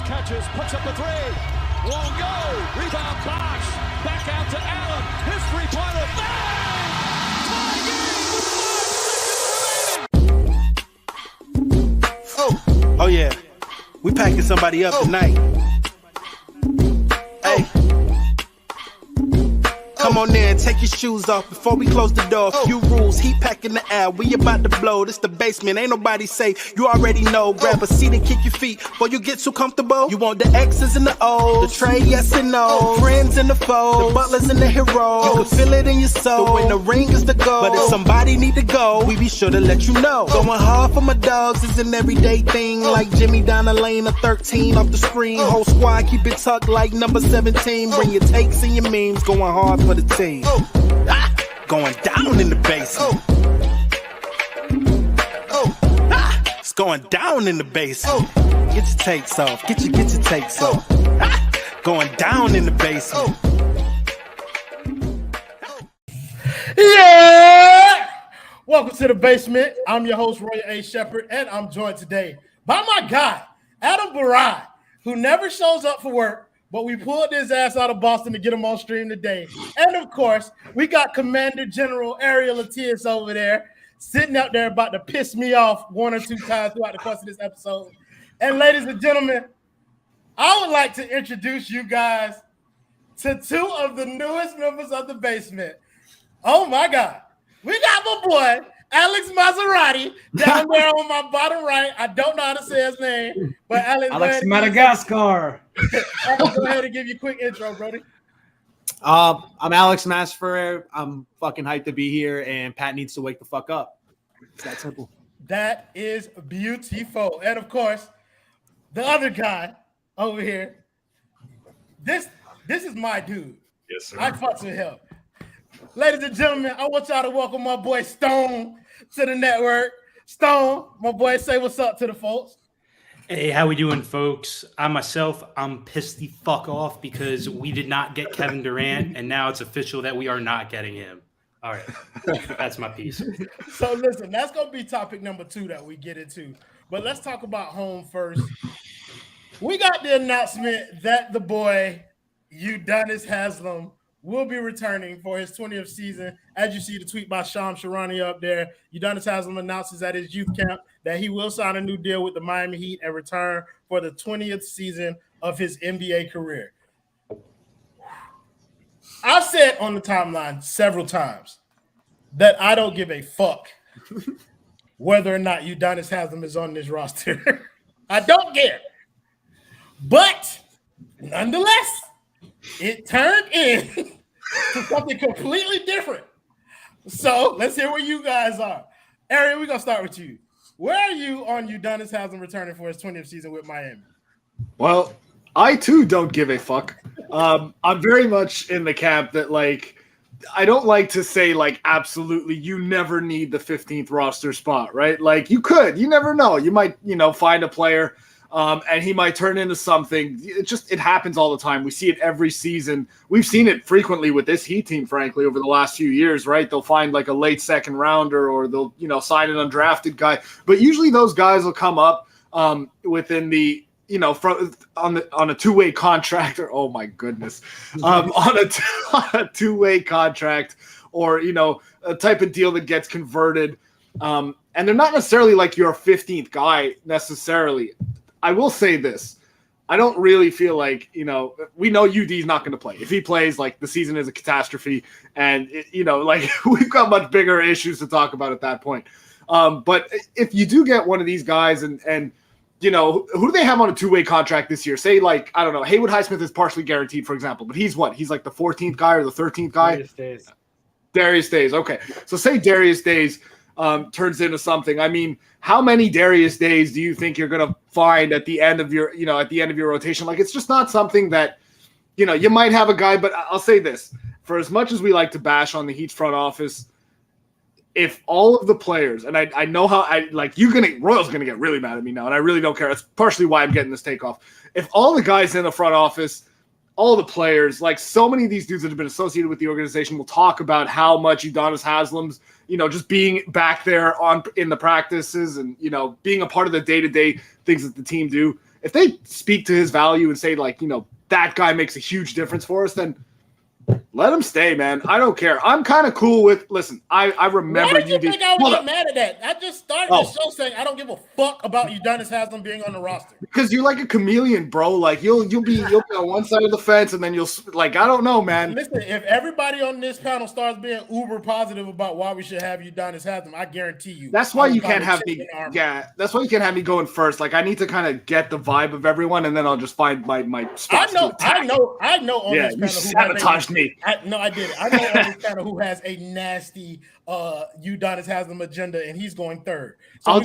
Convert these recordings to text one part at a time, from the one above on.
catches, puts up the three. Won't go. Rebound Bosh. Back out to Allen. His three-pointer. Bang! Tie game with 5 seconds remaining. Oh yeah. We packing somebody up tonight. Hey. Come on in, take your shoes off before we close the door. Few rules, heat pack in the air, we about to blow. This the basement, ain't nobody safe, you already know. Grab a seat and kick your feet before you get too comfortable. You want the X's and the O's, the trade, yes and no. Friends and the foes, the butlers and the heroes. You can feel it in your soul, but when the ring is the goal. But if somebody need to go, we be sure to let you know. Going hard for my dogs is an everyday thing. Like Jimmy down the lane of 13 off the screen. Whole squad keep it tucked like number 17. Bring your takes and your memes, going hard for the team. Going down in the basement. It's going down in the basement. Get your takes off. Get your takes off. Going down in the basement. Yeah! Welcome to the basement. I'm your host, Roy A. Shepherd, and I'm joined today by my guy, Adam Borai, who never shows up for work, but we pulled his ass out of Boston to get him on stream today. And of course, we got Commander General Ariel Attias over there, sitting out there about to piss me off one or two times throughout the course of this episode. And ladies and gentlemen, I would like to introduce you guys to two of the newest members of the basement. Oh my God. We got my boy, Alex Maserati, down there on my bottom right. I don't know how to say his name, but Alex Madagascar. Alex, go ahead and give you a quick intro, Brody. I'm Alex Masfer. I'm fucking hyped to be here, and Pat needs to wake the fuck up. It's that simple. That is beautiful. And of course, the other guy over here. This is my dude. Yes, sir. I fucks with him. Ladies and gentlemen, I want y'all to welcome my boy Stone to the network. Stone, my boy, say what's up to the folks. Hey, how we doing, folks? I'm pissed the fuck off because we did not get Kevin Durant, and now it's official that we are not getting him. All right, that's my piece. So listen, that's going to be topic number 2 that we get into. But let's talk about home first. We got the announcement that the boy, Udonis Haslem, will be returning for his 20th season. As you see the tweet by Sham Sharani up there, Udonis Haslem announces at his youth camp that he will sign a new deal with the Miami Heat and return for the 20th season of his NBA career. I've said on the timeline several times that I don't give a fuck whether or not Udonis Haslem is on this roster. I don't care. But nonetheless, it turned in to something completely different. So let's hear where you guys are. Ariel, we're going to start with you. Where are you on Udonis Haslem returning for his 20th season with Miami? Well, I too don't give a fuck. I'm very much in the camp that, like, I don't like to say, like, absolutely you never need the 15th roster spot, right? Like, you never know. You might, find a player and he might turn into something. It happens all the time. We see it every season. We've seen it frequently with this Heat team, frankly, over the last few years, right? They'll find like a late second rounder or they'll, sign an undrafted guy. But usually those guys will come up within the, on a two-way contract or, oh my goodness, on a two-way contract or, a type of deal that gets converted. And they're not necessarily like your 15th guy necessarily. I will say this. I don't really feel like, we know UD's not going to play. If he plays, like, the season is a catastrophe. And, we've got much bigger issues to talk about at that point. But if you do get one of these guys and who do they have on a two-way contract this year? Say, like, I don't know, Haywood Highsmith is partially guaranteed, for example. But he's what? He's like the 14th guy or the 13th guy? Darius Days. Okay. So say Darius Days turns into something. I mean, how many Darius Days do you think you're going to find at the end of your, rotation? Like, it's just not something that, you might have a guy, but I'll say this. For as much as we like to bash on the Heat's front office, if all of the players, and I know how Royal's going to get really mad at me now, and I really don't care. That's partially why I'm getting this takeoff. If all the guys in the front office, all the players, like so many of these dudes that have been associated with the organization will talk about how much Udonis Haslem's, just being back there in the practices and, being a part of the day-to-day things that the team do. if they speak to his value and say like, that guy makes a huge difference for us, then let him stay, man. I don't care. I'm kind of cool with. Listen, I remember Why did you think I would get mad at that? I just started the show saying I don't give a fuck about Udonis Haslem being on the roster. Because you're like a chameleon, bro. Like you'll be on one side of the fence, and then you'll like I don't know, man. Listen, if everybody on this panel starts being uber positive about why we should have Udonis Haslem, I guarantee you. That's why you can't have me. Yeah, that's why you can't have me going first. Like I need to kind of get the vibe of everyone, and then I'll just find my spots. I know. On yeah, this you panel sabotaged me. I did it. I know on this panel who has a nasty Udonis Haslem agenda, and he's going third. So I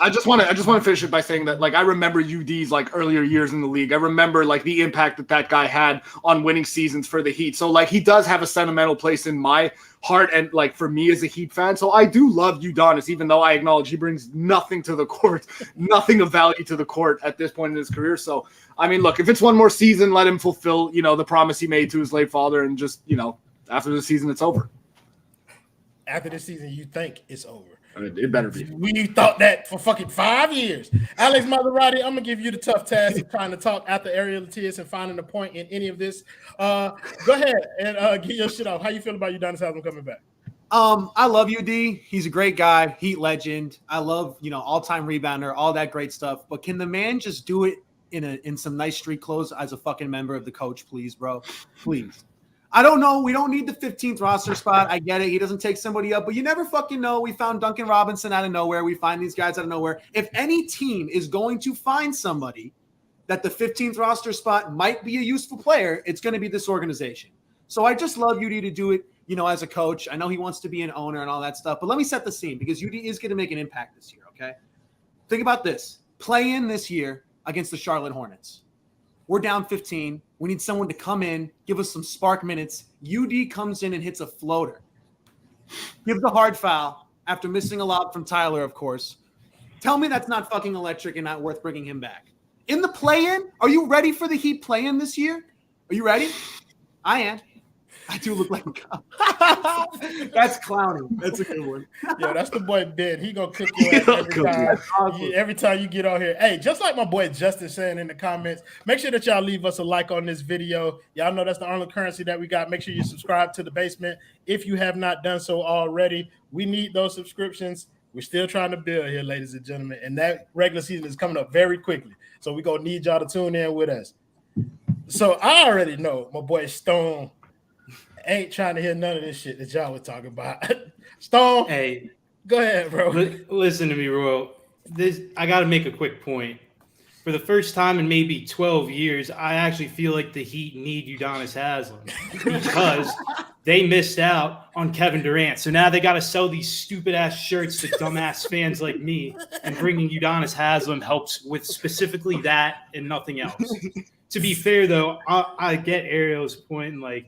just want to finish it by saying that like I remember UD's like earlier years in the league. I remember like the impact that guy had on winning seasons for the Heat. So like he does have a sentimental place in my heart and like for me as a Heat fan. So I do love Udonis, even though I acknowledge he brings nothing to the court, nothing of value to the court at this point in his career. So I mean, look, if it's one more season, let him fulfill, the promise he made to his late father, and just, after the season, it's over. After this season, you think it's over. It better be. We thought that for fucking 5 years. Alex Maserati, I'm gonna give you the tough task of trying to talk after Ariel Attias and finding a point in any of this. Go ahead and get your shit off. How you feel about Udonis Haslem coming back? I love UD. He's a great guy, Heat legend. I love, all-time rebounder, all that great stuff. But can the man just do it in some nice street clothes as a fucking member of the coach, please, bro? Please. I don't know. We don't need the 15th roster spot. I get it. He doesn't take somebody up, but you never fucking know. We found Duncan Robinson out of nowhere. We find these guys out of nowhere. If any team is going to find somebody that the 15th roster spot might be a useful player, it's going to be this organization. So I just love UD to do it, as a coach. I know he wants to be an owner and all that stuff, but let me set the scene because UD is going to make an impact this year, okay? Think about this. Play in this year against the Charlotte Hornets. We're down 15. We need someone to come in, give us some spark minutes. UD comes in and hits a floater. Gives the hard foul after missing a lob from Tyler, of course. Tell me that's not fucking electric and not worth bringing him back. In the play-in, are you ready for the Heat play-in this year? Are you ready? I am. I do look like a cop. That's clowning. That's a good one. Yeah, that's the boy Ben. He gonna cook you every time you get on here. Hey, just like my boy Justin saying in the comments, make sure that y'all leave us a like on this video. Y'all know that's the only currency that we got. Make sure you subscribe to the basement if you have not done so already. We need those subscriptions. We're still trying to build here, ladies and gentlemen, and that regular season is coming up very quickly. So we're gonna need y'all to tune in with us. So I already know my boy Stone ain't trying to hear none of this shit that y'all were talking about. Stone, hey, go ahead, bro. Listen to me, Royal. I got to make a quick point. For the first time in maybe 12 years, I actually feel like the Heat need Udonis Haslem because they missed out on Kevin Durant. So now they got to sell these stupid-ass shirts to dumbass fans like me, and bringing Udonis Haslem helps with specifically that and nothing else. To be fair, though, I get Ariel's point, and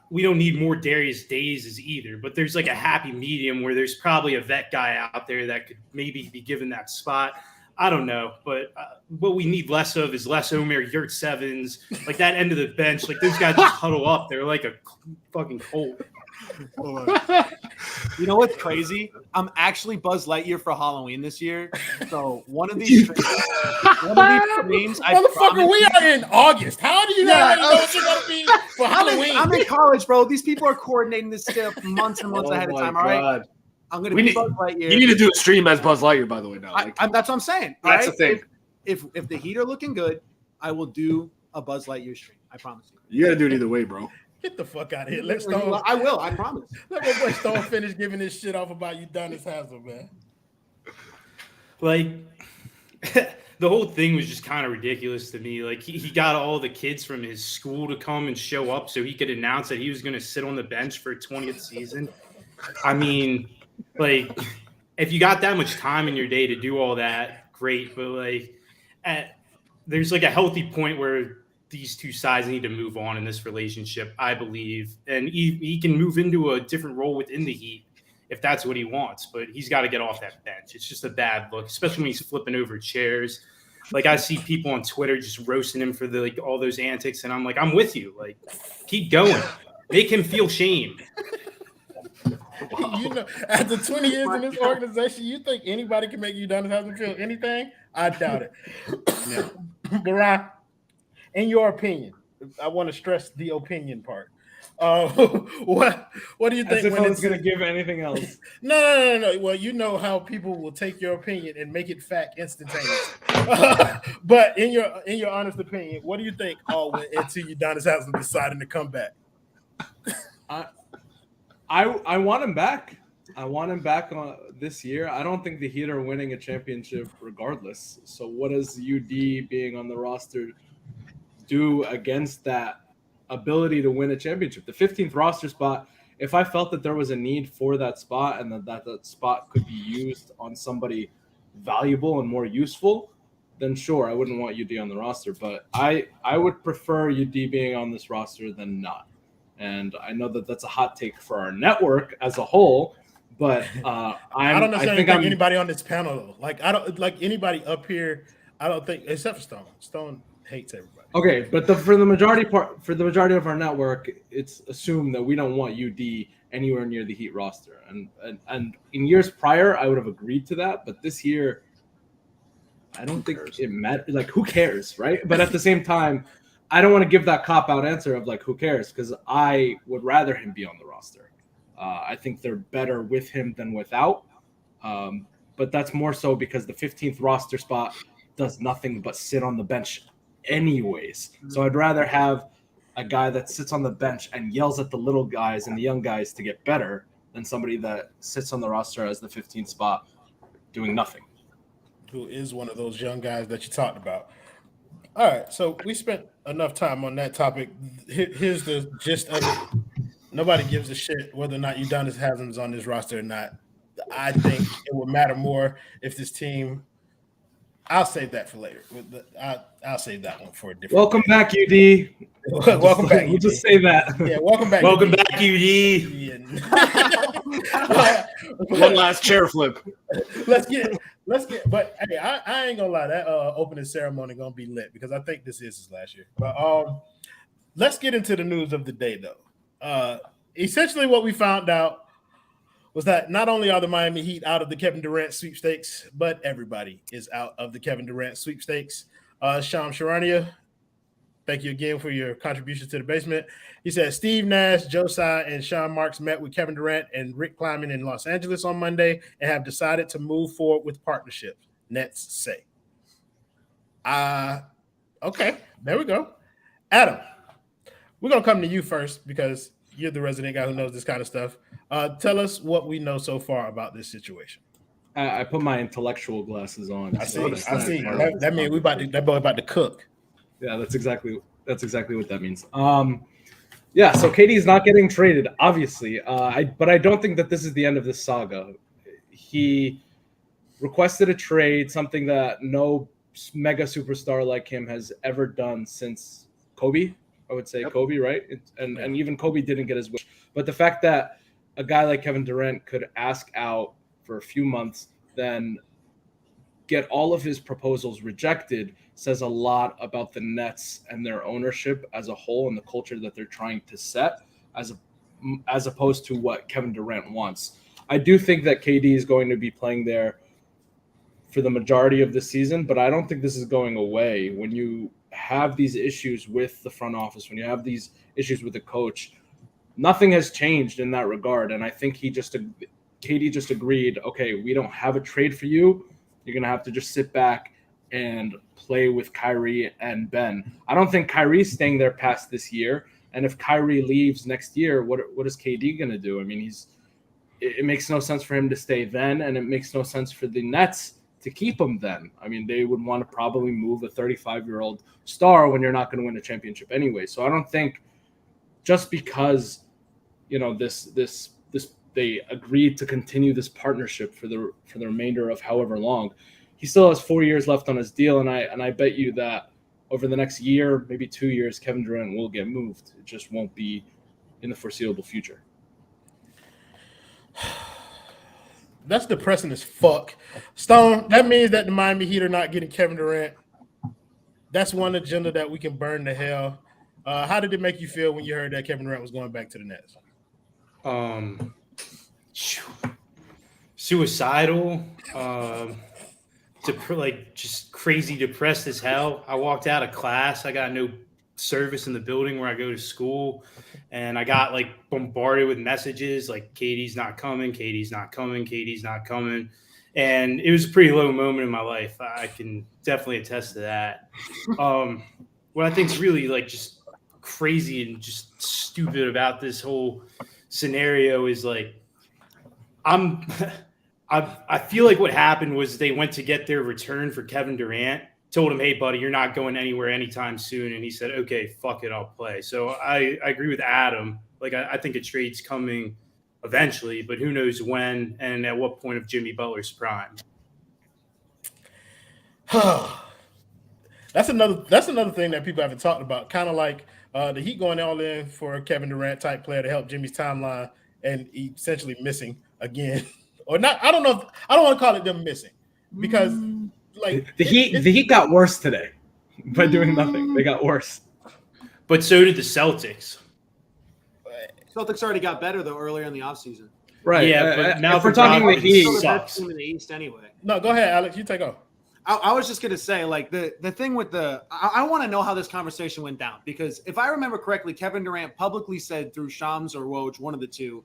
we don't need more Darius Days either, but there's like a happy medium where there's probably a vet guy out there that could maybe be given that spot. I don't know, but what we need less of is less Omer Yurtsevens, like that end of the bench. Like those guys just huddle up. They're like a fucking colt. You know what's crazy? I'm actually Buzz Lightyear for Halloween this year. So one of these streams, motherfucker, we are in August. How do you not know what you're gonna be for Halloween? I'm in college, bro. These people are coordinating this stuff months and months ahead of time. All right, I'm gonna be Buzz Lightyear. You need to do a stream as Buzz Lightyear, by the way. Now, that's what I'm saying. That's the thing. If the Heat are looking good, I will do a Buzz Lightyear stream. I promise you. You got to do it either way, bro. Get the fuck out of here. Let Stone. I will. I promise. Let my boy Stone finish giving this shit off about Udonis Haslem, man. Like, the whole thing was just kind of ridiculous to me. Like, he got all the kids from his school to come and show up so he could announce that he was going to sit on the bench for 20th season. I mean, like, if you got that much time in your day to do all that, great. But, like, there's, like, a healthy point where these two sides need to move on in this relationship, I believe. And he can move into a different role within the Heat if that's what he wants. But he's got to get off that bench. It's just a bad look, especially when he's flipping over chairs. Like, I see people on Twitter just roasting him for all those antics, and I'm like, I'm with you. Like, keep going. Make him feel shame. After 20 years in this organization, you think anybody can make Udonis Haslem feel anything? I doubt it. Borai, in your opinion, I want to stress the opinion part. What do you think? As if I was going to give anything else. No. Well, you know how people will take your opinion and make it fact instantaneously. But in your honest opinion, what do you think all went into Udonis Haslem deciding to come back? I want him back. I want him back on this year. I don't think the Heat are winning a championship regardless. So what does UD being on the roster do against that ability to win a championship? The 15th roster spot, if I felt that there was a need for that spot and that spot could be used on somebody valuable and more useful, then sure, I wouldn't want UD on the roster. But I would prefer UD being on this roster than not. And I know that that's a hot take for our network as a whole, but I don't necessarily think anybody on this panel though. Like I don't like anybody up here. I don't think except for Stone. Stone hates everybody. Okay, but for the majority of our network, it's assumed that we don't want UD anywhere near the Heat roster. And in years prior, I would have agreed to that, but this year, I don't think it matters. Like, who cares, right? But at the same time, I don't want to give that cop-out answer of like, who cares? Because I would rather him be on the roster. I think they're better with him than without. But that's more so because the 15th roster spot does nothing but sit on the bench anyways. So I'd rather have a guy that sits on the bench and yells at the little guys and the young guys to get better than somebody that sits on the roster as the 15th spot doing nothing. Who is one of those young guys that you talked about. All right, so we spent enough time on that topic. Here's the gist of it. Nobody gives a shit whether or not Udonis Haslem is on this roster or not. I think it would matter more if this team – I'll save that for later. I'll save that one for a different. Welcome back, UD. Welcome back. We'll just say that. Yeah, welcome back. Welcome back, UD. One last chair flip. Let's get. But hey, I ain't gonna lie. That opening ceremony gonna be lit because I think this is his last year. But let's get into the news of the day, though. Essentially, what we found out was that not only are the Miami Heat out of the Kevin Durant sweepstakes, but everybody is out of the Kevin Durant sweepstakes. Sham Charania, thank you again for your contributions to the basement. He said Steve Nash, Joe Tsai, and Sean Marks met with Kevin Durant and Rick Kleiman in Los Angeles on Monday and have decided to move forward with partnerships, Nets say. Okay, there we go. Adam, we're going to come to you first because you're the resident guy who knows this kind of stuff. Tell us what we know so far about this situation. I put my intellectual glasses on. I see. That means that boy about to cook. Yeah, that's exactly what that means. Yeah, so KD is not getting traded, obviously. But I don't think that this is the end of this saga. He requested a trade, something that no mega superstar like him has ever done since Kobe. I would say Kobe, right? And even Kobe didn't get his wish. But the fact that a guy like Kevin Durant could ask out for a few months, then get all of his proposals rejected says a lot about the Nets and their ownership as a whole and the culture that they're trying to set as opposed to what Kevin Durant wants. I do think that KD is going to be playing there for the majority of the season, but I don't think this is going away. When you have these issues with the front office, when you have these issues with the coach, nothing has changed in that regard. And I think KD just agreed, okay, we don't have a trade for you. You're going to have to just sit back and play with Kyrie and Ben. I don't think Kyrie's staying there past this year. And if Kyrie leaves next year, what is KD going to do? I mean, it makes no sense for him to stay then, and it makes no sense for the Nets to keep him then. I mean, they would want to probably move a 35-year-old star when you're not going to win a championship anyway. So I don't think just because, this they agreed to continue this partnership for the remainder of however long. He still has 4 years left on his deal, and I bet you that over the next year, maybe 2 years, Kevin Durant will get moved. It just won't be in the foreseeable future. That's depressing as fuck. Stone, that means that the Miami Heat are not getting Kevin Durant. That's one agenda that we can burn to hell. How did it make you feel when you heard that Kevin Durant was going back to the Nets? Suicidal. just crazy depressed as hell. I walked out of class. I got no service in the building where I go to school, and I got like bombarded with messages like Katie's not coming, Katie's not coming, Katie's not coming. And it was a pretty low moment in my life. I can definitely attest to that. What I think is really like just crazy and just stupid about this whole scenario is like I feel like what happened was they went to get their return for Kevin Durant, told him, hey, buddy, you're not going anywhere anytime soon. And he said, okay, fuck it, I'll play. So I agree with Adam. Like, I think a trade's coming eventually, but who knows when and at what point of Jimmy Butler's prime. That's another thing that people haven't talked about. Kind of like the Heat going all in for a Kevin Durant type player to help Jimmy's timeline and essentially missing again. Or not, I don't know. I don't want to call it them missing because like the Heat got worse today by doing nothing. They got worse. But so did the Celtics. Celtics already got better though earlier in the offseason. Right. Yeah, but now if we're talking the Heat, sucks. Team in the East anyway. No, go ahead, Alex. You take off. I was just gonna say, like the thing with I want to know how this conversation went down because if I remember correctly, Kevin Durant publicly said through Shams or Woj, one of the two,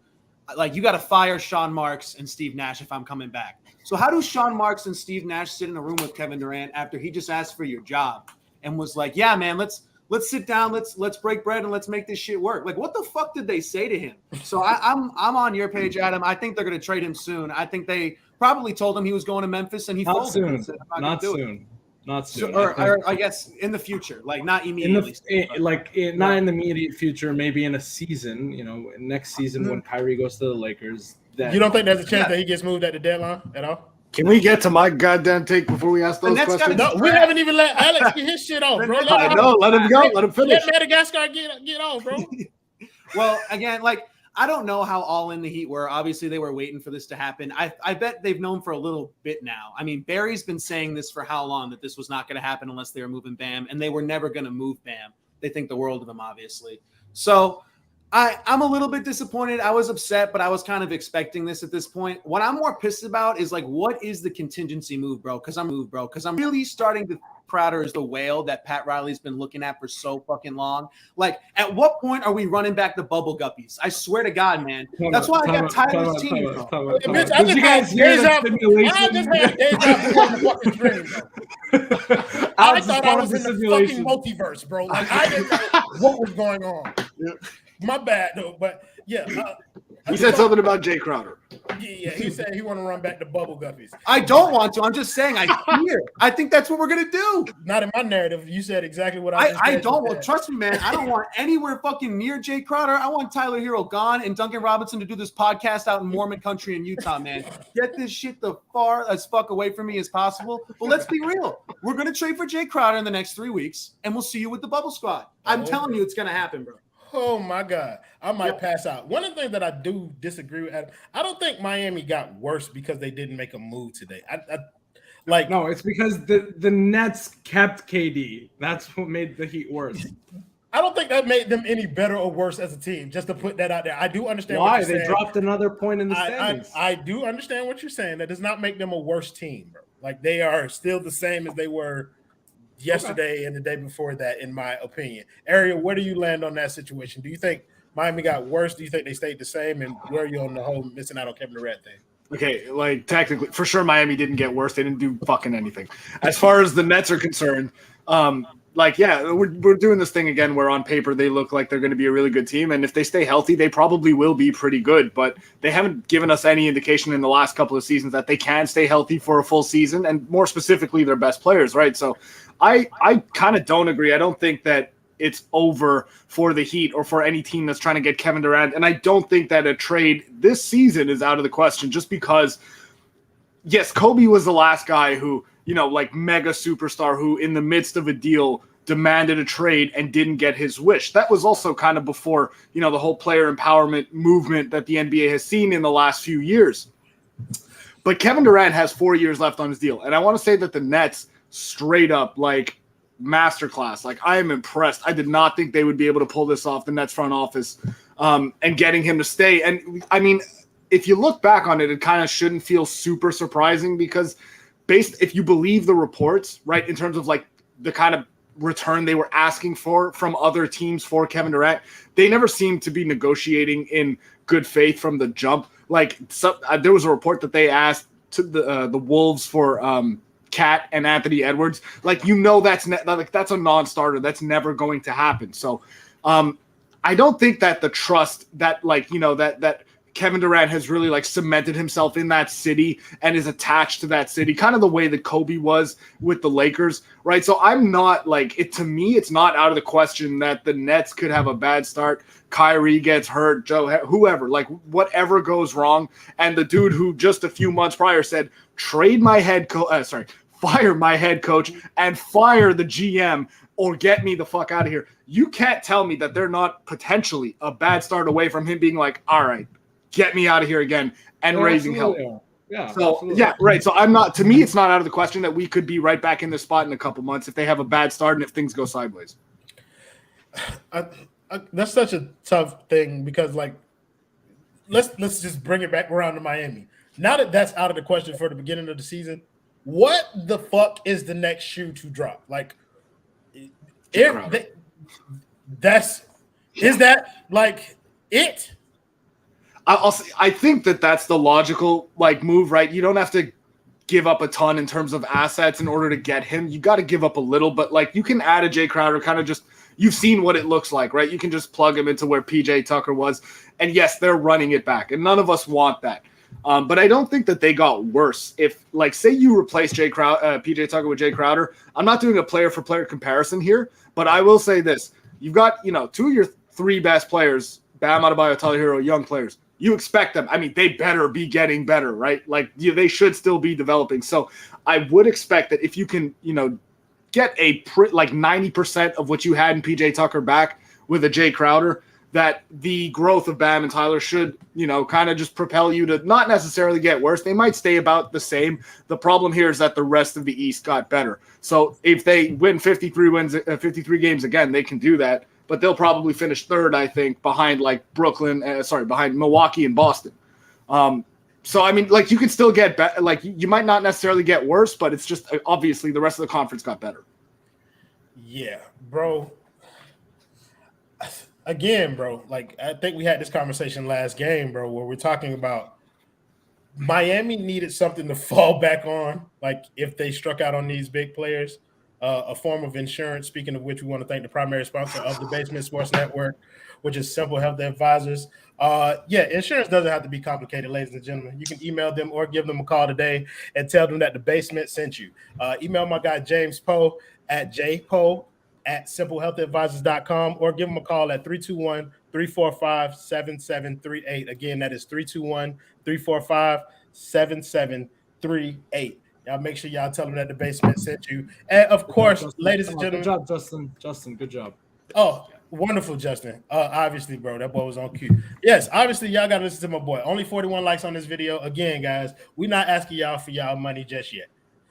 like you got to fire Sean Marks and Steve Nash if I'm coming back. So how do Sean Marks and Steve Nash sit in a room with Kevin Durant after he just asked for your job and was like, yeah, man, let's sit down, let's break bread and let's make this shit work. Like, what the fuck did they say to him? So I'm on your page, Adam. I think they're gonna trade him soon. I think they probably told him he was going to Memphis and he not folded. Soon. Said, not soon. Not soon. So, or I guess in the future, like not immediately. Not in the immediate future, maybe in a season, next season when Kyrie goes to the Lakers. You don't think there's a chance that he gets moved at the deadline at all? Can we get to my goddamn take before we ask those questions? No, we haven't even let Alex get his shit off, bro. Let him go. Let him finish. Let Madagascar get off, bro. Well, again, like I don't know how all in the Heat were. Obviously, they were waiting for this to happen. I bet they've known for a little bit now. I mean, Barry's been saying this for how long that this was not going to happen unless they were moving Bam, and they were never going to move Bam. They think the world of him, obviously. So I'm a little bit disappointed. I was upset, but I was kind of expecting this at this point. What I'm more pissed about is like, what is the contingency move, bro? Because I'm really starting to Crowder is the whale that Pat Riley's been looking at for so fucking long. Like, at what point are we running back the bubble guppies? I swear to God, man. That's why I got Tyler's team, bro. Bitch, I just had deja vu on the fucking stream, bro. I thought I was in the fucking multiverse, bro. Like, I didn't know what was going on. My bad, though. But, yeah. He said something about Jay Crowder. Yeah, he said he want to run back to bubble guppies. I don't want to. I'm just saying I think that's what we're going to do. Not in my narrative. You said exactly what I just said. I don't want, trust me, man. I don't want anywhere fucking near Jay Crowder. I want Tyler Hero gone and Duncan Robinson to do this podcast out in Mormon country in Utah, man. Get this shit the far as fuck away from me as possible. But let's be real. We're going to trade for Jay Crowder in the next 3 weeks, and we'll see you with the bubble squad. I'm telling you it's going to happen, bro. Oh, my God. I might pass out. One of the things that I do disagree with, Adam, I don't think Miami got worse because they didn't make a move today. No, it's because the Nets kept KD. That's what made the Heat worse. I don't think that made them any better or worse as a team, just to put that out there. I do understand why what you're they saying. dropped another point in the standings. I do understand what you're saying. That does not make them a worse team, bro. Like, they are still the same as they were yesterday and the day before that, in my opinion. Ariel, where do you land on that situation? Do you think Miami got worse? Do you think they stayed the same? And where are you on the whole missing out on Kevin Durant thing? Okay, like technically, for sure, Miami didn't get worse. They didn't do fucking anything. As far as the Nets are concerned, we're doing this thing again where on paper they look like they're going to be a really good team, and if they stay healthy, they probably will be pretty good. But they haven't given us any indication in the last couple of seasons that they can stay healthy for a full season, and more specifically, their best players, right? So I kind of don't agree. I don't think that it's over for the Heat or for any team that's trying to get Kevin Durant. And I don't think that a trade this season is out of the question just because, yes, Kobe was the last guy who, mega superstar who in the midst of a deal demanded a trade and didn't get his wish. That was also kind of before, the whole player empowerment movement that the NBA has seen in the last few years. But Kevin Durant has 4 years left on his deal. And I want to say that the Nets straight up, masterclass. I am impressed. I did not think they would be able to pull this off, the Nets front office, and getting him to stay. And I mean, if you look back on it, it kind of shouldn't feel super surprising because if you believe the reports, right, in terms of like the kind of return they were asking for from other teams for Kevin Durant, they never seemed to be negotiating in good faith from the jump. Like there was a report that they asked to the Wolves for Cat and Anthony Edwards. Like, that's that's a non-starter. That's never going to happen. So I don't think that the trust that that Kevin Durant has really like cemented himself in that city and is attached to that city, kind of the way that Kobe was with the Lakers, right? So I'm not like it. To me, it's not out of the question that the Nets could have a bad start. Kyrie gets hurt, whoever, like whatever goes wrong. And the dude who just a few months prior said, fire my head coach and fire the GM or get me the fuck out of here. You can't tell me that they're not potentially a bad start away from him being like, all right, get me out of here again and raising hell. Yeah. So absolutely. Yeah, right. So to me, it's not out of the question that we could be right back in this spot in a couple months if they have a bad start and if things go sideways. That's such a tough thing because like, let's just bring it back around to Miami. Now that that's out of the question for the beginning of the season, what the fuck is the next shoe to drop? Like, is that like it? I think that's the logical like move, right? You don't have to give up a ton in terms of assets in order to get him. You got to give up a little, but like you can add a Jay Crowder, kind of just you've seen what it looks like, right? You can just plug him into where PJ Tucker was, and yes, they're running it back, and none of us want that. But I don't think that they got worse. If like say you replace PJ Tucker with Jay Crowder, I'm not doing a player for player comparison here, but I will say this: you've got two of your three best players, Bam Adebayo, Tyler Hero, young players. You expect them. I mean, they better be getting better, right? Like they should still be developing. So I would expect that if you can, get like 90% of what you had in PJ Tucker back with a Jay Crowder, that the growth of Bam and Tyler should, kind of just propel you to not necessarily get worse. They might stay about the same. The problem here is that the rest of the East got better. So if they win 53 games again, they can do that. But they'll probably finish third, I think, behind like behind Milwaukee and Boston. So, I mean, like you can still get better. Like you might not necessarily get worse, but it's just obviously the rest of the conference got better. Yeah, bro. Again, bro, like I think we had this conversation last game, bro, where we're talking about Miami needed something to fall back on. Like if they struck out on these big players. A form of insurance, speaking of which we want to thank the primary sponsor of the Basement Sports Network, which is Simple Health Advisors. Insurance doesn't have to be complicated, ladies and gentlemen. You can email them or give them a call today and tell them that the Basement sent you. Email my guy James Poe at jpoe@simplehealthadvisors.com or give them a call at 321-345-7738. Again, that is 321-345-7738. Y'all make sure y'all tell them that the Basement sent you. And of course, ladies and gentlemen. Good job, Justin. Justin, good job. Oh, wonderful, Justin. Obviously, bro, that boy was on cue. Yes, obviously, y'all got to listen to my boy. Only 41 likes on this video. Again, guys, we're not asking y'all for y'all money just yet.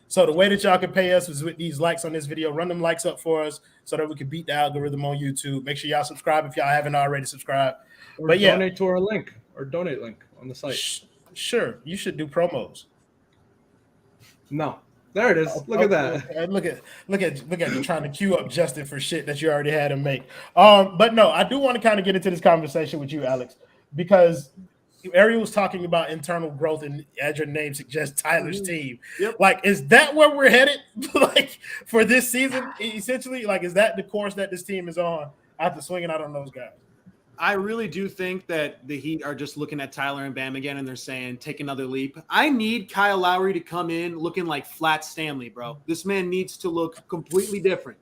So the way that y'all can pay us is with these likes on this video. Run them likes up for us so that we can beat the algorithm on YouTube. Make sure y'all subscribe if y'all haven't already subscribed. Or donate to our link or donate link on the site. Sure, you should do promos. No, there it is. Look at that. Look at you trying to queue up Justin for shit that you already had him make. But no, I do want to kind of get into this conversation with you, Alex, because Ariel was talking about internal growth, and as your name suggests, Tyler's team. Yep. Like, is that where we're headed? Like for this season, essentially, like, is that the course that this team is on after swinging out on those guys? I really do think that the Heat are just looking at Tyler and Bam again, and they're saying, take another leap. I need Kyle Lowry to come in looking like Flat Stanley, bro. This man needs to look completely different,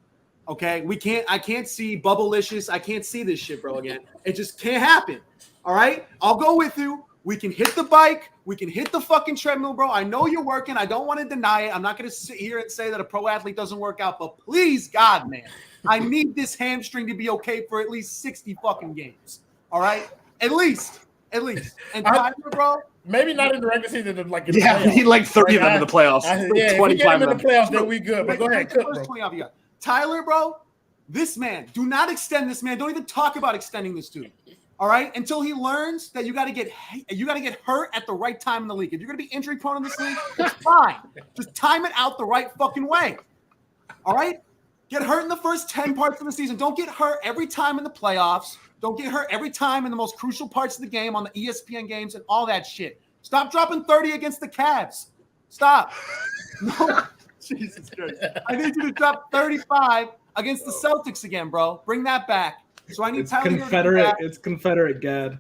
okay? I can't see Bubblicious. I can't see this shit, bro, again. It just can't happen, all right? I'll go with you. We can hit the bike. We can hit the fucking treadmill, bro. I know you're working. I don't want to deny it. I'm not going to sit here and say that a pro athlete doesn't work out, but please, God, man, I need this hamstring to be okay for at least 60 fucking games. All right? At least. And Tyler, bro. Maybe not in the regular season, like in the playoffs. We need like 30 of them in the playoffs. If we get them in the playoffs, then we good. But go ahead, cook, bro. Tyler, bro, this man, do not extend this man. Don't even talk about extending this dude. All right, until he learns that you got to get hurt at the right time in the league. If you're going to be injury prone in this league, it's fine. Just time it out the right fucking way. All right, get hurt in the first 10 parts of the season. Don't get hurt every time in the playoffs. Don't get hurt every time in the most crucial parts of the game on the ESPN games and all that shit. Stop dropping 30 against the Cavs. Stop. No, Jesus Christ. I need you to drop 35 against the Celtics again, bro. Bring that back. So I need It's Confederate. It's Confederate, Gad.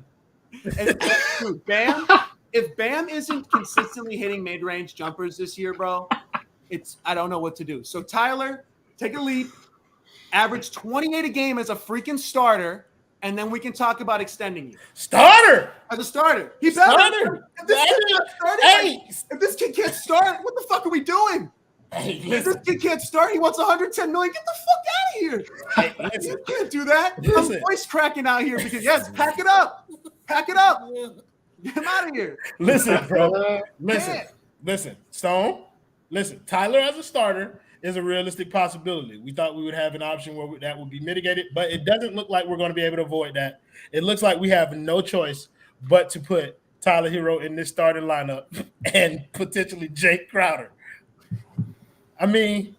Dude, Bam. If Bam isn't consistently hitting mid-range jumpers this year, bro, I don't know what to do. So Tyler, take a leap. Average 28 a game as a freaking starter, and then we can talk about extending you. Starter as a starter. He starter. If this kid can't start, what the fuck are we doing? Hey, if this kid can't start, he wants 110 million. Get the fuck out of here. Hey, you can't do that. I'm voice cracking out here because pack it up. Pack it up. Get him out of here. Listen, bro. Listen, Stone. Listen, Tyler as a starter is a realistic possibility. We thought we would have an option where that would be mitigated, but it doesn't look like we're going to be able to avoid that. It looks like we have no choice but to put Tyler Hero in this starting lineup and potentially Jake Crowder. I mean,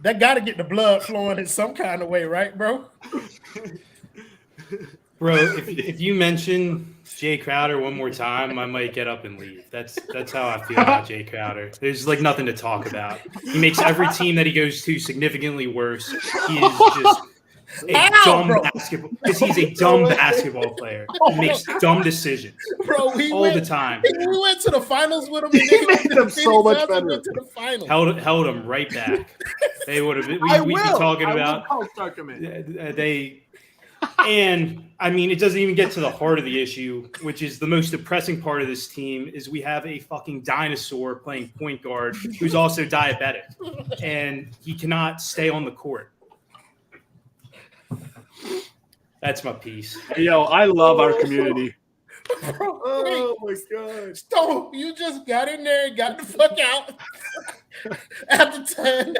that got to get the blood flowing in some kind of way, right, bro? Bro, if you mention Jay Crowder one more time, I might get up and leave. That's how I feel about Jay Crowder. There's like nothing to talk about. He makes every team that he goes to significantly worse. He is just a dumb basketball. Because he's a dumb basketball player. He makes dumb decisions, bro. All the time. We went to the finals with him. He made them so much better. Went to the finals. Held him right back. They would have. We'd be talking about. And I mean, it doesn't even get to the heart of the issue, which is the most depressing part of this team is we have a fucking dinosaur playing point guard who's also diabetic, and he cannot stay on the court. That's my piece. Yo, I love our community. Bro, oh my God. Stone, you just got in there and got the fuck out. After time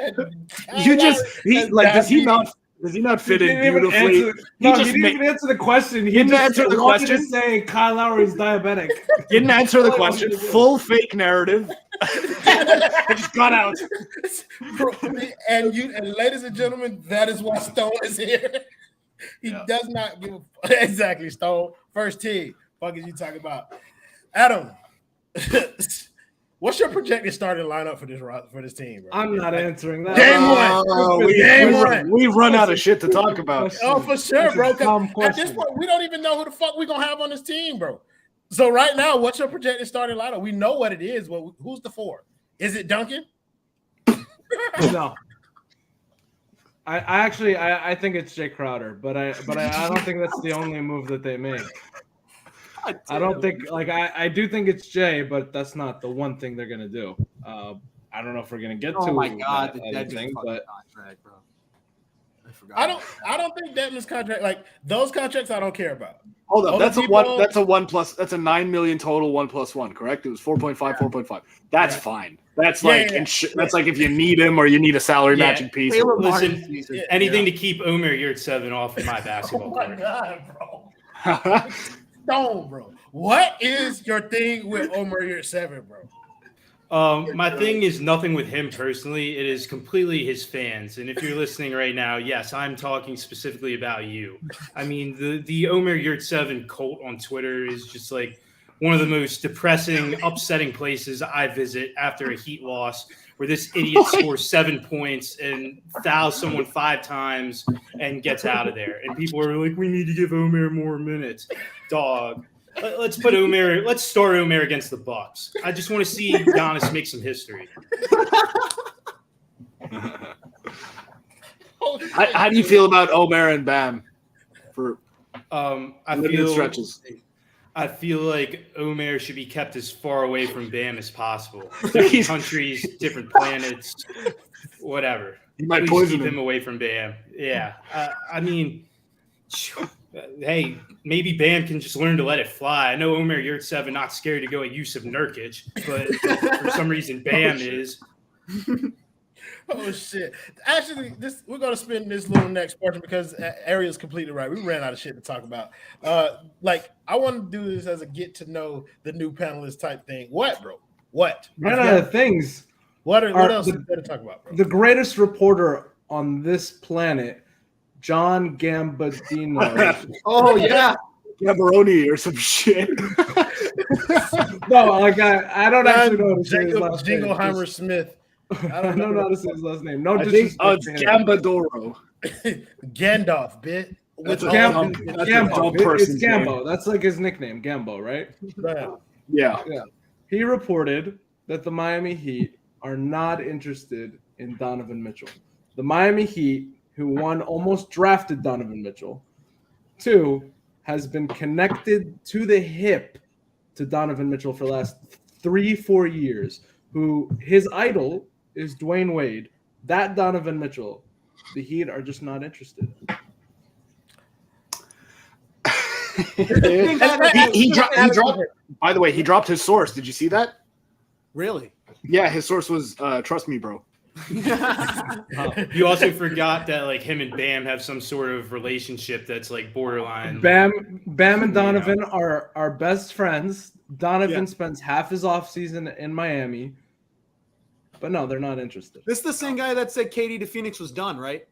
does he not fit in beautifully? He didn't even answer the question. He didn't answer the question. Saying Kyle Lowry's diabetic. Didn't answer the question. Full fake narrative. I just got out. Bro, and ladies and gentlemen, that is why Stone is here. He does not give a exactly, Stone. First team. Fuck is you talking about? Adam, what's your projected starting lineup for this team, bro? I'm not answering that. Game one. We run out of shit to talk about. Oh, for sure, bro. At this point, we don't even know who the fuck we're going to have on this team, bro. So right now, what's your projected starting lineup? We know what it is. Well, who's the 4? Is it Duncan? No. I think it's Jay Crowder, but I don't think that's the only move that they make. I don't think I do think it's Jay, but that's not the one thing they're gonna do. I don't know if we're gonna get to. Oh my God, the thing, but contract, bro. I forgot. I don't think Dedmon's contract, like those contracts, I don't care about. Hold up, that's a 9 million total 1+1, correct? It was 4.5. That's fine. That's that's like if you need him or you need a salary matching piece. Listen, anything to keep Omer Yurtseven off of my basketball player. Oh my God, bro. Stone, bro. What is your thing with Omer Yurtseven, bro? My thing is nothing with him personally. It is completely his fans. And if you're listening right now, yes, I'm talking specifically about you. I mean, the Omer Yurtseven cult on Twitter is just like one of the most depressing, upsetting places I visit after a Heat loss, where this idiot scores 7 points and fouls someone 5 times and gets out of there. And people are like, we need to give Omer more minutes. Dog. Let's start Omer against the Bucks. I just want to see Giannis make some history. How do you feel about Omer and Bam for limited stretches? I feel like Omer should be kept as far away from Bam as possible. Different countries, different planets, whatever. You might Please poison keep him away from Bam. Yeah. I mean, hey, maybe Bam can just learn to let it fly. I know Omer Yurtseven not scared to go at Yusuf Nurkic, but for some reason Bam is. Oh shit! Actually, we're gonna spin this little next portion because Ariel's completely right. We ran out of shit to talk about. I want to do this as a get to know the new panelist type thing. What, bro? What? Ran out of things. What else is there to talk about, bro? The greatest reporter on this planet, John Gambadino. Oh yeah. Gabaroni or some shit. No, like I don't actually know how to say his last name. Jingleheimer Smith. I don't know how to say his last name. No, I think it's Gambadoro. Gandalf, bit. That's a Gambo. dumb It's person's Gambo. name. That's like his nickname, Gambo, right? Yeah. He reported that the Miami Heat are not interested in Donovan Mitchell. The Miami Heat, who one almost drafted Donovan Mitchell, two has been connected to the hip to Donovan Mitchell for the last 3-4 years, who his idol is Dwayne Wade. That Donovan Mitchell, the Heat are just not interested. he dropped. By the way, he dropped his source. Did you see that? Really? Yeah, his source was trust me, bro. You also forgot that like him and Bam have some sort of relationship that's like borderline. Bam and Donovan are best friends. Donovan spends half his offseason in Miami. But no, they're not interested. This is the same guy that said KD to Phoenix was done, right?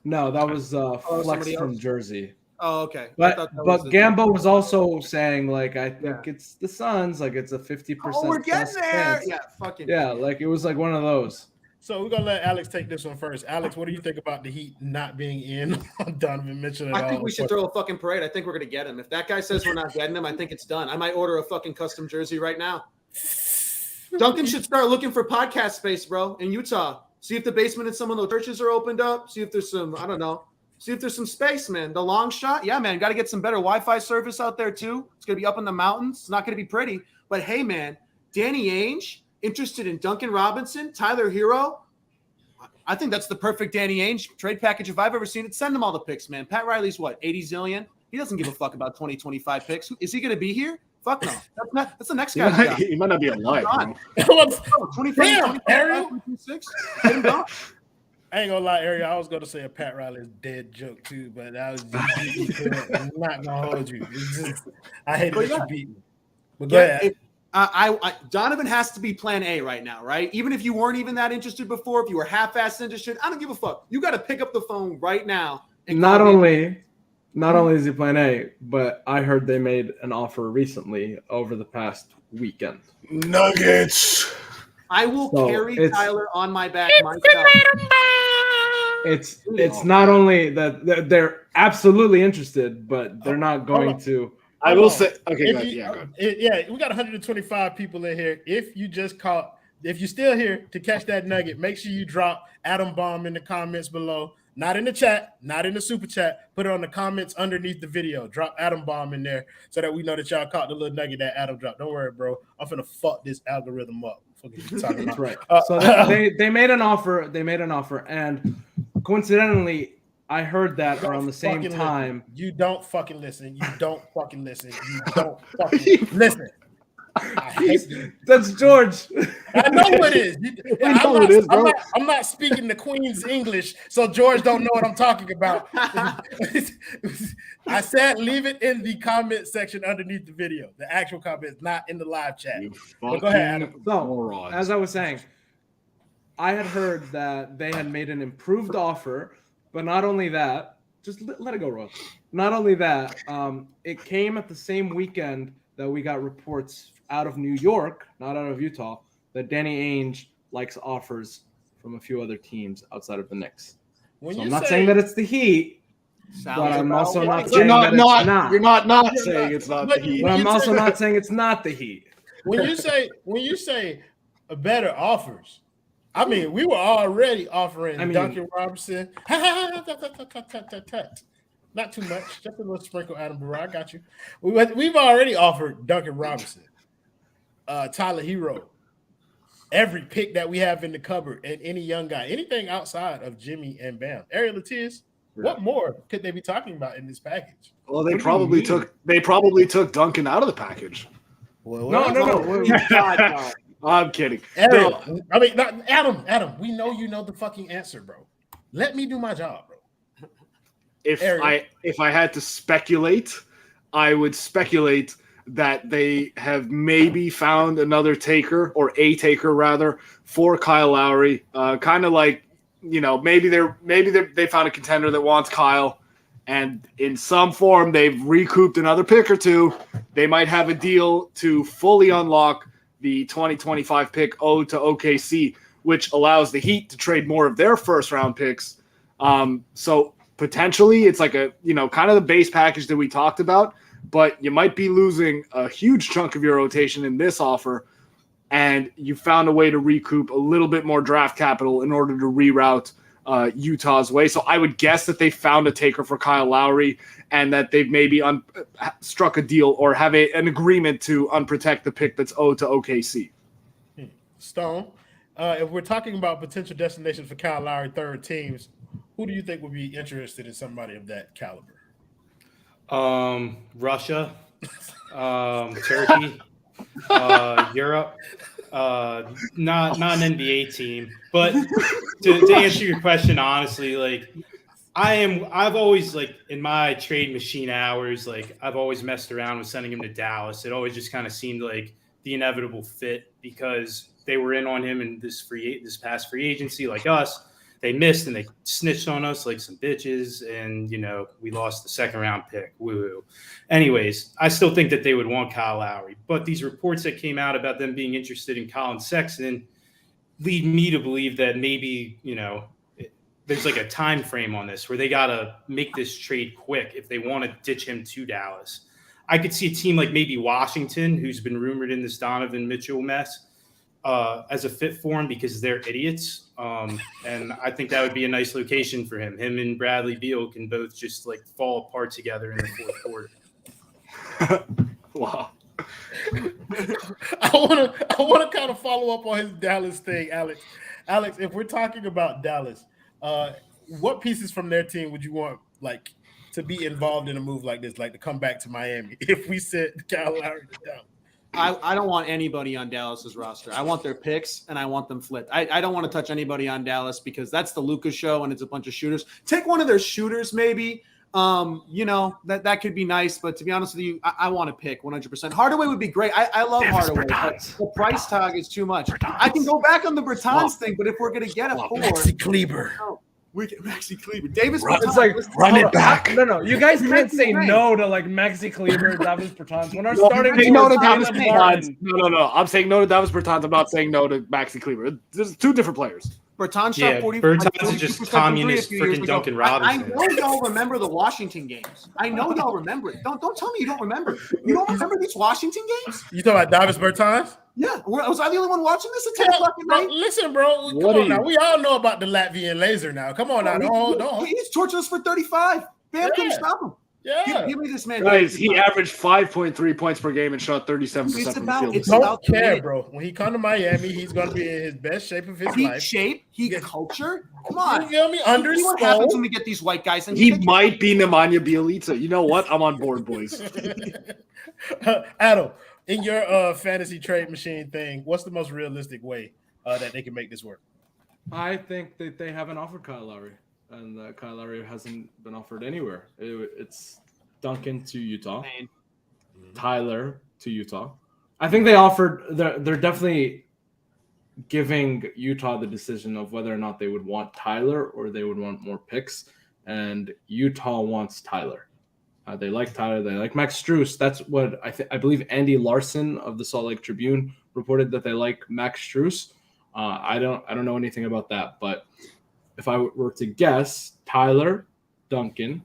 No, that was Flex somebody from else? Jersey. Oh, okay. But Gambo was also saying like I think it's the Suns, like it's a 50%. Oh, we're getting there. Chance. Yeah, like it was like one of those. So we're gonna let Alex take this one first. Alex, what do you think about the Heat not being in on Donovan Mitchell at all? I think we should throw a fucking parade. I think we're gonna get him. If that guy says we're not getting him, I think it's done. I might order a fucking custom jersey right now. Duncan should start looking for podcast space, bro, in Utah. See if the basement in some of those churches are opened up. See if there's some, I don't know. See if there's some space, man. The long shot, yeah, man. Got to get some better Wi-Fi service out there too. It's gonna be up in the mountains. It's not gonna be pretty, but hey, man, Danny Ainge interested in Duncan Robinson, Tyler Hero. I think that's the perfect Danny Ainge trade package if I've ever seen it. Send him all the picks, man. Pat Riley's what, 80 zillion? He doesn't give a fuck about 2025 picks. Is he gonna be here? Fuck no. That's the next guy. He might not be alive. 25, Ariel. 26. Get him gone. I ain't gonna lie, Ariel. I was gonna say a Pat Riley's dead joke too, but I was I'm not gonna hold you. I hate it that you beat me. But go ahead. Donovan has to be plan A right now, right? Even if you weren't even that interested before, if you were half-assed interested, I don't give a fuck. You got to pick up the phone right now. And not only is he plan A, but I heard they made an offer recently over the past weekend. Nuggets. I will carry Tyler on my back myself. It's not only that they're absolutely interested, but they're not going to. I will say, okay, go ahead. We got 125 people in here. If you're still here to catch that nugget, make sure you drop Adam Bomb in the comments below. Not in the chat, not in the super chat. Put it on the comments underneath the video. Drop Adam Bomb in there so that we know that y'all caught the little nugget that Adam dropped. Don't worry, bro. I'm finna fuck this algorithm up. That's right. So they made an offer. They made an offer, and coincidentally, I heard that around the same time. You don't fucking listen. You don't fucking listen. You don't fucking listen. I hate you. That's George. I know it is. I'm not speaking the Queen's English, so George don't know what I'm talking about. I said leave it in the comment section underneath the video. The actual comments, not in the live chat. But go ahead, Adam. So, as I was saying, I had heard that they had made an improved offer, but not only that, just let it go, Ross. Not only that, it came at the same weekend that we got reports out of New York, not out of Utah, that Danny Ainge likes offers from a few other teams outside of the Knicks. I'm not saying that it's the Heat, but I'm also not saying that it's not. You're not saying it's not the Heat. But I'm also not saying it's not the Heat. When you say better offers, I mean, we were already offering Duncan Robinson. Not too much, just a little sprinkle. Adam Borai, I got you. We've already offered Duncan Robinson, Tyler Hero, every pick that we have in the cupboard, and any young guy, anything outside of Jimmy and Bam. Ariel Attias, what more could they be talking about in this package? Well, they probably took Duncan out of the package. No. I'm kidding. Ariel, No, I mean, not, Adam, we know you know the fucking answer, bro. Let me do my job, bro. if Ariel. I had to speculate, I would speculate that they have maybe found another taker, or a taker rather, for Kyle Lowry. Kind of like, maybe they found a contender that wants Kyle, and in some form they've recouped another pick or two. They might have a deal to fully unlock the 2025 pick owed to OKC, which allows the Heat to trade more of their first round picks. So potentially it's like a, kind of the base package that we talked about, but you might be losing a huge chunk of your rotation in this offer, and you found a way to recoup a little bit more draft capital in order to reroute Utah's way. So I would guess that they found a taker for Kyle Lowry, and that they've maybe struck a deal or have an agreement to unprotect the pick that's owed to OKC. Stone, if we're talking about potential destinations for Kyle Lowry, third teams, who do you think would be interested in somebody of that caliber? Russia, Turkey, Europe, not an NBA team. But to answer your question honestly, like I've always, like, in my trade machine hours, like I've always messed around with sending him to Dallas. It always just kind of seemed like the inevitable fit because they were in on him in this past free agency, like us. They missed and they snitched on us like some bitches, and we lost the second round pick. Woo. Anyways, I still think that they would want Kyle Lowry, but these reports that came out about them being interested in Colin Sexton lead me to believe that maybe there's like a time frame on this where they gotta make this trade quick if they want to ditch him to Dallas. I could see a team like maybe Washington, who's been rumored in this Donovan Mitchell mess, as a fit for him because they're idiots. And I think that would be a nice location for him. Him and Bradley Beal can both just like fall apart together in the fourth quarter. Wow. I want to kind of follow up on his Dallas thing, Alex. Alex, if we're talking about Dallas, what pieces from their team would you want, like, to be involved in a move like this, like to come back to Miami if we sent Kyle Lowry to Dallas? I don't want anybody on Dallas's roster. I want their picks and I want them flipped. I don't want to touch anybody on Dallas because that's the Lucas show and it's a bunch of shooters. Take one of their shooters maybe. That could be nice, but to be honest with you, I want to pick 100%. Hardaway would be great. I love Hardaway, but the price tag is too much. I can go back on the Bertans thing, but if we're gonna get a four, Maxi Kleber. we get Maxi Kleber. Davis It's like run it back. No, you guys can't say no to like Maxi Kleber, Davis Bertans. When our starting Saying no to Caleb Davis Martin. Bertans. No. I'm saying no to Davis Bertans. I'm not saying no to Maxi Kleber. There's two different players. Bertans shot 40. Bertans is just communist freaking Duncan Robinson. I know y'all remember the Washington games. I know y'all remember it. Don't tell me you don't remember. You don't remember these Washington games? You talking about Davis Bertans? Yeah. Was I the only one watching this at 10 o'clock at Bro, night? listen, bro. Come on now. We all know about the Latvian laser now. Come on now. Don't. He's torching us for 35. Bam couldn't stop him. Yeah. Give me this man. Guys, he averaged 5.3 points per game and shot 37% from the field. Don't care, bro. When he come to Miami, he's going to be in his best shape of his life. Shape, culture. Come on. You feel me? See what happens when we get these white guys. He might be Nemanja Bjelica. You know what? I'm on board, boys. Adam, in your fantasy trade machine thing, what's the most realistic way that they can make this work? I think that they haven't offered Kyle Lowry, and Kyle Lowry hasn't been offered anywhere. It's Duncan to Utah, Tyler to Utah. I think they offered. They're definitely giving Utah the decision of whether or not they would want Tyler or they would want more picks, and Utah wants Tyler. They like Tyler. They like Max Strus. That's what I believe Andy Larson of the Salt Lake Tribune reported, that they like Max Strus. I don't know anything about that, but if I were to guess, Tyler, Duncan,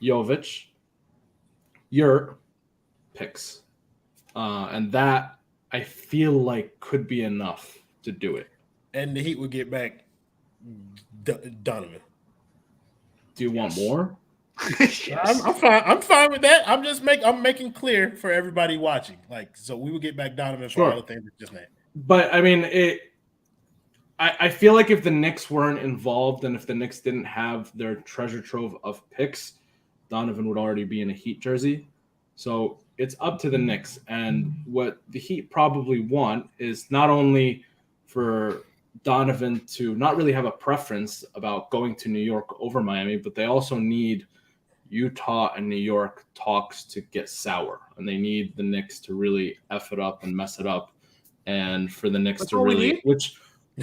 Jovic, your picks, and that I feel like could be enough to do it. And the Heat would get back Donovan. Do you want more? Yes. I'm fine with that. I'm making clear for everybody watching. Like, so we will get back Donovan for all the things we just named. But I mean, I feel like if the Knicks weren't involved and if the Knicks didn't have their treasure trove of picks, Donovan would already be in a Heat jersey. So it's up to the Knicks. And what the Heat probably want is not only for Donovan to not really have a preference about going to New York over Miami, but they also need Utah and New York talks to get sour. And they need the Knicks to really F it up and mess it up. And for the Knicks to really, which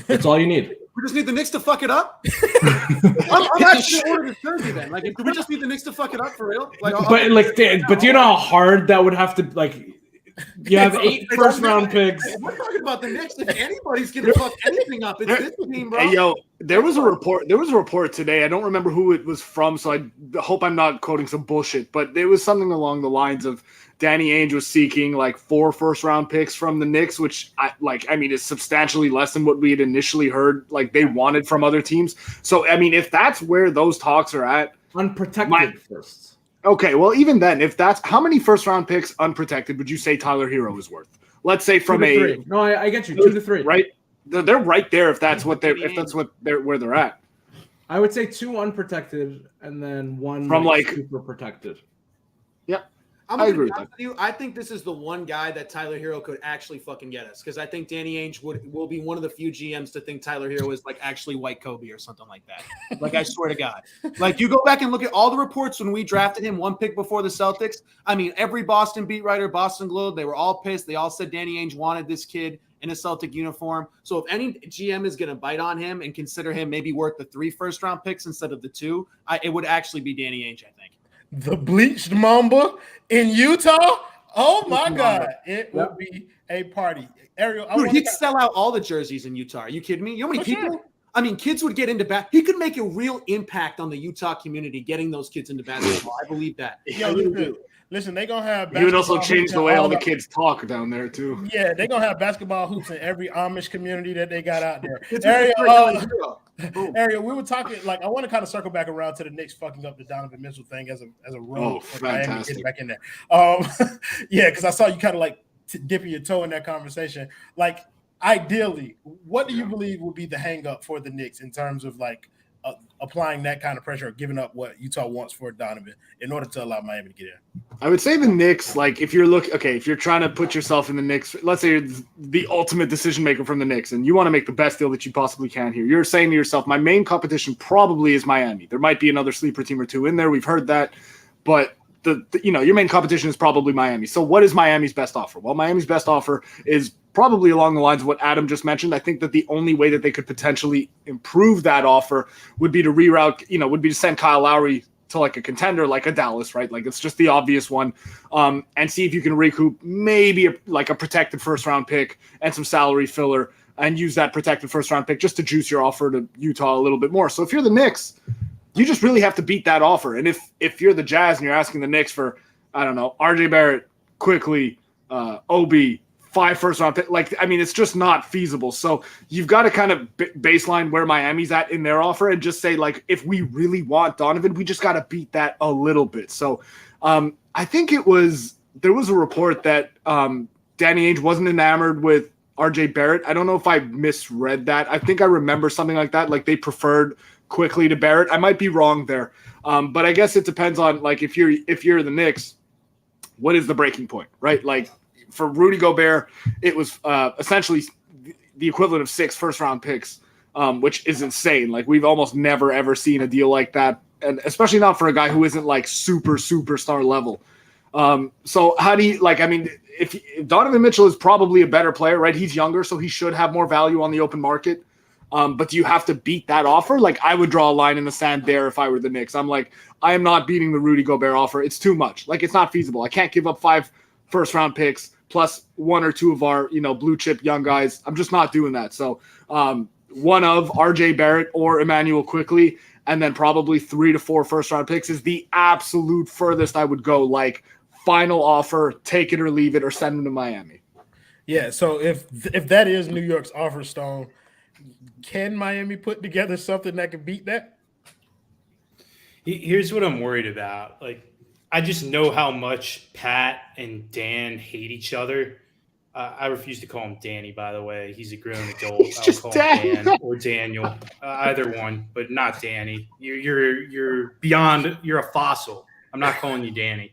that's all you need. We just need the Knicks to fuck it up. I'm actually going to order the jersey then. Like, do we just need the Knicks to fuck it up for real? Like, but do you know how hard that would have to like? You have 8 first-round picks. We're talking about the Knicks. If anybody's going to fuck anything up, it's this team, bro. Hey, yo, there was a report today. I don't remember who it was from, so I hope I'm not quoting some bullshit. But it was something along the lines of Danny Ainge was seeking like 4 first-round picks from the Knicks, which is substantially less than what we had initially heard like they wanted from other teams. So I mean, if that's where those talks are at, unprotected first. Okay, well, even then, if that's how many first-round picks unprotected would you say Tyler Hero is worth? Let's say from 2 to 3. No, I get you 2 to 3. Right, they're right there. If that's what they're where they're at. I would say 2 unprotected and then 1 from like super protected. Yep. I agree with you. I think this is the one guy that Tyler Hero could actually fucking get us, because I think Danny Ainge will be one of the few GMs to think Tyler Hero is like actually White Kobe or something like that. Like, I swear to God. Like, you go back and look at all the reports when we drafted him 1 pick before the Celtics. I mean, every Boston beat writer, Boston Globe, they were all pissed. They all said Danny Ainge wanted this kid in a Celtic uniform. So if any GM is going to bite on him and consider him maybe worth the 3 first-round picks instead of the 2, it would actually be Danny Ainge, I think. The bleached Mamba in Utah. Oh my God, it would be a party. Ariel, dude, he'd sell out all the jerseys in Utah. Are you kidding me? You know how many people? Sure. I mean, kids would get into he could make a real impact on the Utah community, getting those kids into basketball. I believe that. Listen, they're gonna have. You would also change the way all the kids talk down there too. Yeah, they're gonna have basketball hoops in every Amish community that they got out there. Ariel, we were talking like I want to kind of circle back around to the Knicks fucking up the Donovan Mitchell thing as a role for Miami getting back in there. Yeah, because I saw you kind of like dipping your toe in that conversation. Like, ideally, what do you believe would be the hang up for the Knicks in terms of like applying that kind of pressure or giving up what Utah wants for Donovan in order to allow Miami to get in? I would say the Knicks, like if you're trying to put yourself in the Knicks, let's say you're the ultimate decision maker from the Knicks and you want to make the best deal that you possibly can here. You're saying to yourself, my main competition probably is Miami. There might be another sleeper team or 2 in there. We've heard that, but your main competition is probably Miami. So what is Miami's best offer? Well, Miami's best offer is probably along the lines of what Adam just mentioned. I think that the only way that they could potentially improve that offer would be to would be to send Kyle Lowry to like a contender, like a Dallas, right? Like, it's just the obvious one. And see if you can recoup maybe a protected first-round pick and some salary filler and use that protected first-round pick just to juice your offer to Utah a little bit more. So if you're the Knicks, you just really have to beat that offer. And if you're the Jazz and you're asking the Knicks for, I don't know, RJ Barrett, quickly, Obi, 5 first-round picks, it's just not feasible. So you've got to kind of baseline where Miami's at in their offer and just say, like, if we really want Donovan, we just got to beat that a little bit. So I think there was a report that Danny Ainge wasn't enamored with RJ Barrett. I don't know if I misread that. I think I remember something like that. Like, they preferred quickly to Barrett. I might be wrong there. But I guess it depends on, like, if you're the Knicks, what is the breaking point, right? Like, for Rudy Gobert, it was essentially the equivalent of 6 first-round picks, which is insane. Like, we've almost never, ever seen a deal like that, and especially not for a guy who isn't, like, superstar level. So how do you, like, I mean, if Donovan Mitchell is probably a better player, right? He's younger, so he should have more value on the open market. But do you have to beat that offer? Like, I would draw a line in the sand there if I were the Knicks. I'm like, I am not beating the Rudy Gobert offer. It's too much. Like, it's not feasible. I can't give up 5 first-round picks plus 1 or 2 of our, blue chip young guys. I'm just not doing that. So one of RJ Barrett or Emmanuel Quickly, and then probably 3 to 4 first-round picks is the absolute furthest I would go. Like, final offer, take it or leave it, or send them to Miami. Yeah, so if that is New York's offer, Stone, can Miami put together something that can beat that? Here's what I'm worried about. Like, I just know how much Pat and Dan hate each other. I refuse to call him Danny, by the way. He's a grown adult. I'll call him Dan or Daniel, either one, but not Danny. You're beyond. You're a fossil. I'm not calling you Danny.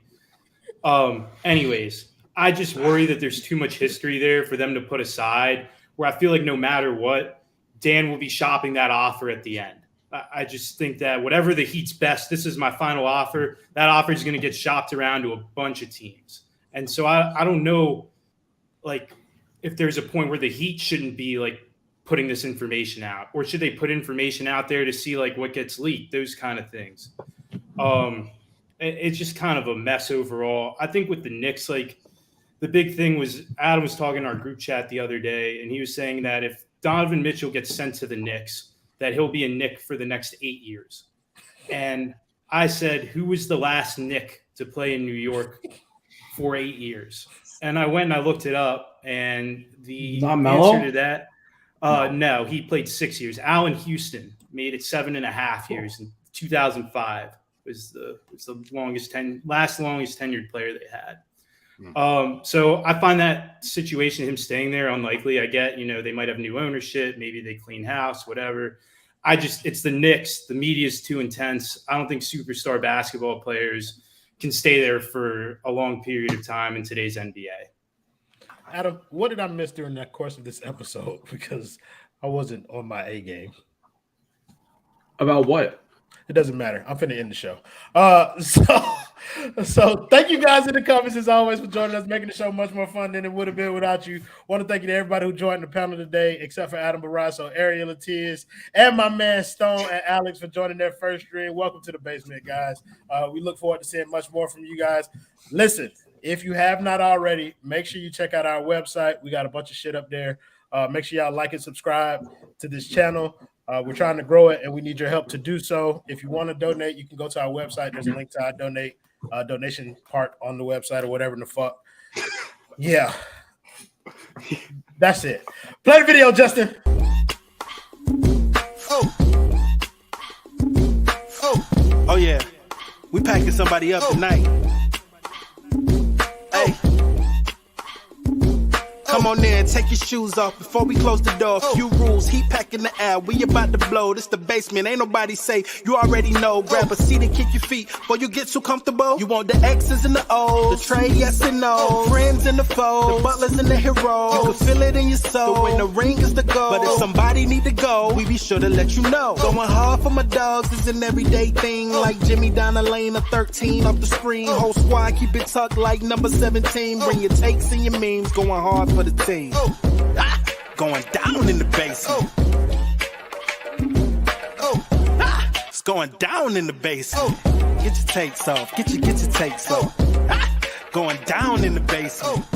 Anyways, I just worry that there's too much history there for them to put aside, where I feel like no matter what, Dan will be shopping that offer at the end. I just think that whatever the Heat's best, this is my final offer, that offer is going to get shopped around to a bunch of teams. And so I don't know, like, if there's a point where the Heat shouldn't be, like, putting this information out, or should they put information out there to see, like, what gets leaked, those kind of things. It's just kind of a mess overall. I think with the Knicks, like, the big thing was Adam was talking in our group chat the other day, and he was saying that if Donovan Mitchell gets sent to the Knicks, that he'll be a Knick for the next 8 years. And I said, who was the last Knick to play in New York for 8 years? And I went and I looked it up, and the answer to that, no, he played 6 years. Allen Houston made it 7.5 years in 2005. Was the longest tenured player they had. So I find that situation, him staying there, unlikely. I get, they might have new ownership, maybe they clean house, whatever. It's the Knicks. The media is too intense. I don't think superstar basketball players can stay there for a long period of time in today's NBA. Adam, what did I miss during that course of this episode? Because I wasn't on my A game. About what? It doesn't matter. I'm finna end the show. So thank you guys in the comments as always for joining us, making the show much more fun than it would have been without you. Want to thank you to everybody who joined the panel today, except for Adam Borai, so Ariel, Attias, and my man Stone and Alex for joining their first stream. Welcome to the basement, guys. We look forward to seeing much more from you guys. Listen, if you have not already, make sure you check out our website. We got a bunch of shit up there. Make sure y'all like and subscribe to this channel. We're trying to grow it, and we need your help to do so. If you want to donate, you can go to our website. There's a link to our donation part on the website or whatever the fuck. Yeah. That's it. Play the video, Justin. Oh yeah. We packing somebody up tonight. Hey. Come on in, take your shoes off before we close the door. Few rules, heat pack in the air. We about to blow. This the basement, ain't nobody safe. You already know. Grab a seat and kick your feet before you get too comfortable. You want the X's and the O's, the trade, yes and no, friends and the foes, the butlers and the heroes. You can feel it in your soul. But when the ring is the goal, but if somebody need to go, we be sure to let you know. Going hard for my dogs is an everyday thing. Like Jimmy down the lane of 13 off the screen. Whole squad keep it tucked like number 17. Bring your takes and your memes. Going hard for the team. Going down in the basement. It's going down in the basement. Get your takes off. Get your takes off. Going down in the basement.